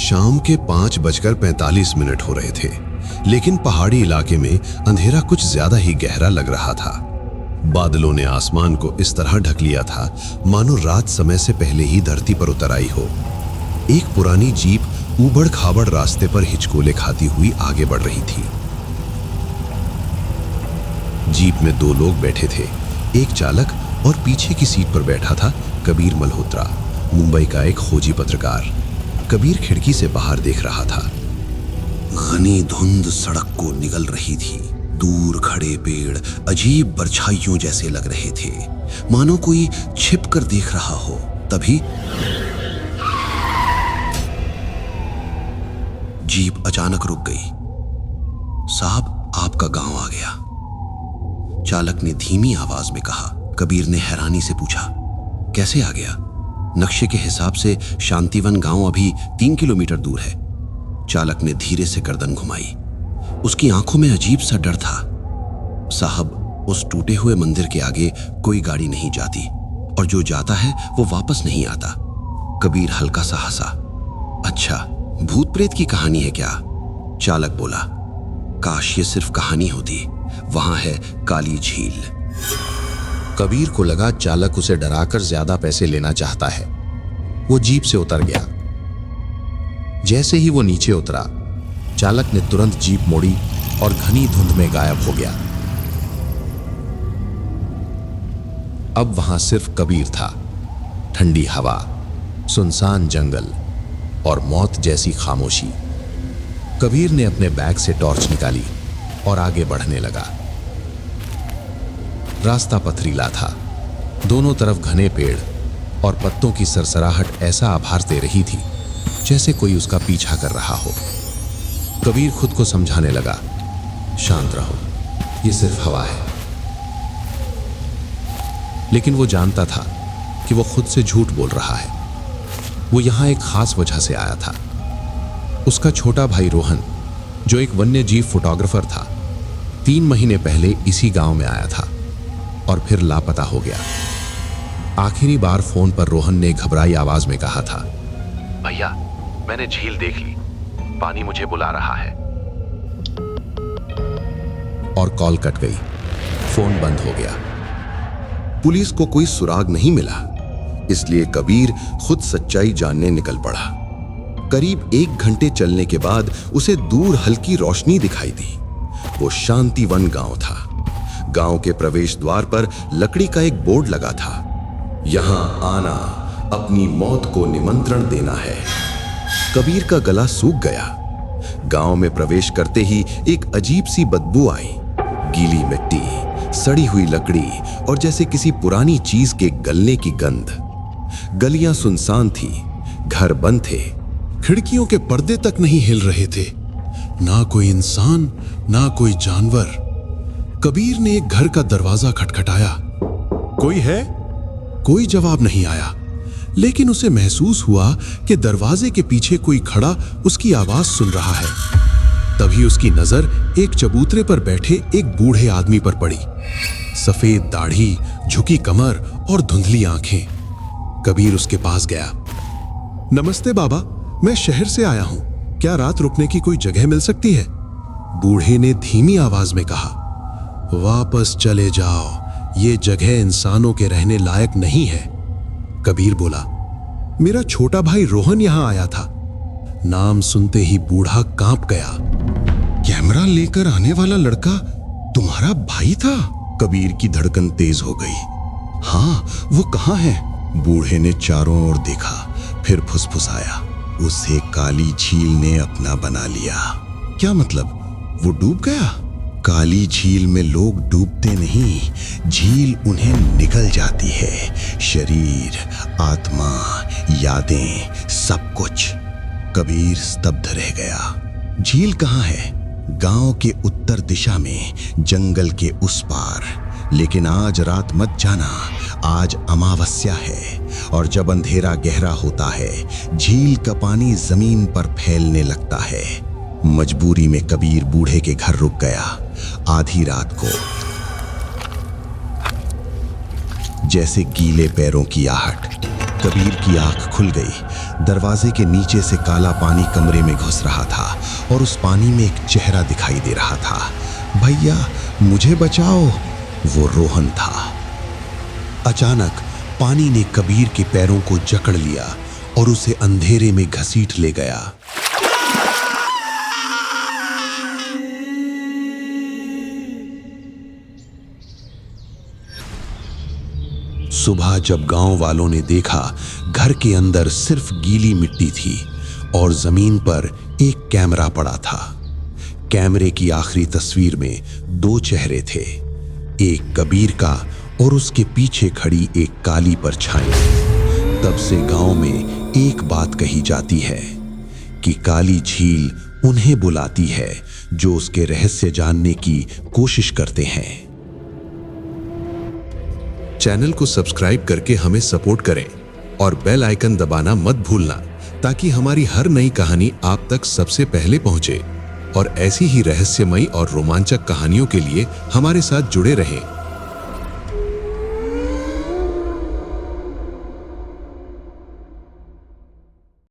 शाम के 5:45 हो रहे थे, लेकिन पहाड़ी इलाके में अंधेरा कुछ ज्यादा ही गहरा लग रहा था। बादलों ने आसमान को इस तरह ढक लिया था मानो रात समय से पहले ही धरती पर उतर आई हो। एक पुरानी जीप ऊबड़ खाबड़ रास्ते पर हिचकोले खाती हुई आगे बढ़ रही थी। जीप में 2 लोग बैठे थे, एक चालक और पीछे की सीट पर बैठा था कबीर मल्होत्रा, मुंबई का एक खोजी पत्रकार। कबीर खिड़की से बाहर देख रहा था। घनी धुंध सड़क को निगल रही थी। दूर खड़े पेड़ अजीब परछाइयों जैसे लग रहे थे, मानो कोई छिप कर देख रहा हो। तभी जीप अचानक रुक गई। साहब, आपका गांव आ गया, चालक ने धीमी आवाज में कहा। कबीर ने हैरानी से पूछा, कैसे आ गया? नक्शे के हिसाब से शांतिवन गांव अभी 3 किलोमीटर दूर है। चालक ने धीरे से गर्दन घुमाई। उसकी आंखों में अजीब सा डर था। साहब, उस टूटे हुए मंदिर के आगे कोई गाड़ी नहीं जाती, और जो जाता है वो वापस नहीं आता। कबीर हल्का सा हंसा। अच्छा, भूत प्रेत की कहानी है क्या? चालक बोला, काश ये सिर्फ कहानी होती। वहां है काली झील। कबीर को लगा चालक उसे डराकर ज्यादा पैसे लेना चाहता है। वो जीप से उतर गया। जैसे ही वो नीचे उतरा, चालक ने तुरंत जीप मोड़ी और घनी धुंध में गायब हो गया। अब वहां सिर्फ कबीर था। ठंडी हवा, सुनसान जंगल और मौत जैसी खामोशी। कबीर ने अपने बैग से टॉर्च निकाली और आगे बढ़ने लगा। रास्ता पथरीला था। दोनों तरफ घने पेड़ और पत्तों की सरसराहट ऐसा आभास दे रही थी जैसे कोई उसका पीछा कर रहा हो। कबीर खुद को समझाने लगा, शांत रहो, ये सिर्फ हवा है। लेकिन वो जानता था कि वो खुद से झूठ बोल रहा है। वो यहां एक खास वजह से आया था। उसका छोटा भाई रोहन, जो एक वन्य जीव फोटोग्राफर था, 3 महीने पहले इसी गांव में आया था और फिर लापता हो गया। आखिरी बार फोन पर रोहन ने घबराई आवाज में कहा था, भैया, मैंने झील देख ली, पानी मुझे बुला रहा है। और कॉल कट गई। फोन बंद हो गया। पुलिस को कोई सुराग नहीं मिला, इसलिए कबीर खुद सच्चाई जानने निकल पड़ा। करीब 1 घंटे चलने के बाद उसे दूर हल्की रोशनी दिखाई दी। वो शांतिवन गांव था। गांव के प्रवेश द्वार पर लकड़ी का एक बोर्ड लगा था, यहां आना अपनी मौत को निमंत्रण देना है। कबीर का गला सूख गया। गांव में प्रवेश करते ही एक अजीब सी बदबू आई। गीली मिट्टी, सड़ी हुई लकड़ी और जैसे किसी पुरानी चीज के गलने की गंध। गलियां सुनसान थी, घर बंद थे, खिड़कियों के पर्दे तक नहीं हिल रहे थे। ना कोई इंसान, ना कोई जानवर। कबीर ने एक घर का दरवाजा खटखटाया। कोई है? कोई जवाब नहीं आया, लेकिन उसे महसूस हुआ कि दरवाजे के पीछे कोई खड़ा उसकी आवाज सुन रहा है। तभी उसकी नजर एक चबूतरे पर बैठे एक बूढ़े आदमी पर पड़ी। सफेद दाढ़ी, झुकी कमर और धुंधली आंखें। कबीर उसके पास गया। नमस्ते बाबा, मैं शहर से आया हूं, क्या रात रुकने की कोई जगह मिल सकती है? बूढ़े ने धीमी आवाज में कहा, वापस चले जाओ, ये जगह इंसानों के रहने लायक नहीं है। कबीर बोला, मेरा छोटा भाई रोहन यहां आया था। नाम सुनते ही बूढ़ा कांप गया। कैमरा लेकर आने वाला लड़का तुम्हारा भाई था? कबीर की धड़कन तेज हो गई। हाँ, वो कहाँ है? बूढ़े ने चारों ओर देखा, फिर फुसफुसाया, उसे काली झील ने अपना बना लिया। क्या मतलब? वो डूब गया? काली झील में लोग डूबते नहीं, झील उन्हें निगल जाती है। शरीर, आत्मा, यादें, सब कुछ। कबीर स्तब्ध रह गया। झील कहाँ है? गांव के उत्तर दिशा में, जंगल के उस पार। लेकिन आज रात मत जाना, आज अमावस्या है, और जब अंधेरा गहरा होता है, झील का पानी जमीन पर फैलने लगता है। मजबूरी में कबीर बूढ़े के घर रुक गया। आधी रात को जैसे गीले पैरों की आहट, कबीर की आंख खुल गई। दरवाजे के नीचे से काला पानी कमरे में घुस रहा था और उस पानी में एक चेहरा दिखाई दे रहा था। भैया मुझे बचाओ, वो रोहन था। अचानक पानी ने कबीर के पैरों को जकड़ लिया और उसे अंधेरे में घसीट ले गया। सुबह जब गांव वालों ने देखा, घर के अंदर सिर्फ गीली मिट्टी थी और जमीन पर एक कैमरा पड़ा था। कैमरे की आखिरी तस्वीर में 2 चेहरे थे, एक कबीर का और उसके पीछे खड़ी एक काली परछाई। तब से गांव में एक बात कही जाती है कि काली झील उन्हें बुलाती है जो उसके रहस्य जानने की कोशिश करते हैं। चैनल को सब्सक्राइब करके हमें सपोर्ट करें और बेल आइकन दबाना मत भूलना, ताकि हमारी हर नई कहानी आप तक सबसे पहले पहुंचे। और ऐसी ही रहस्यमयी और रोमांचक कहानियों के लिए हमारे साथ जुड़े रहें।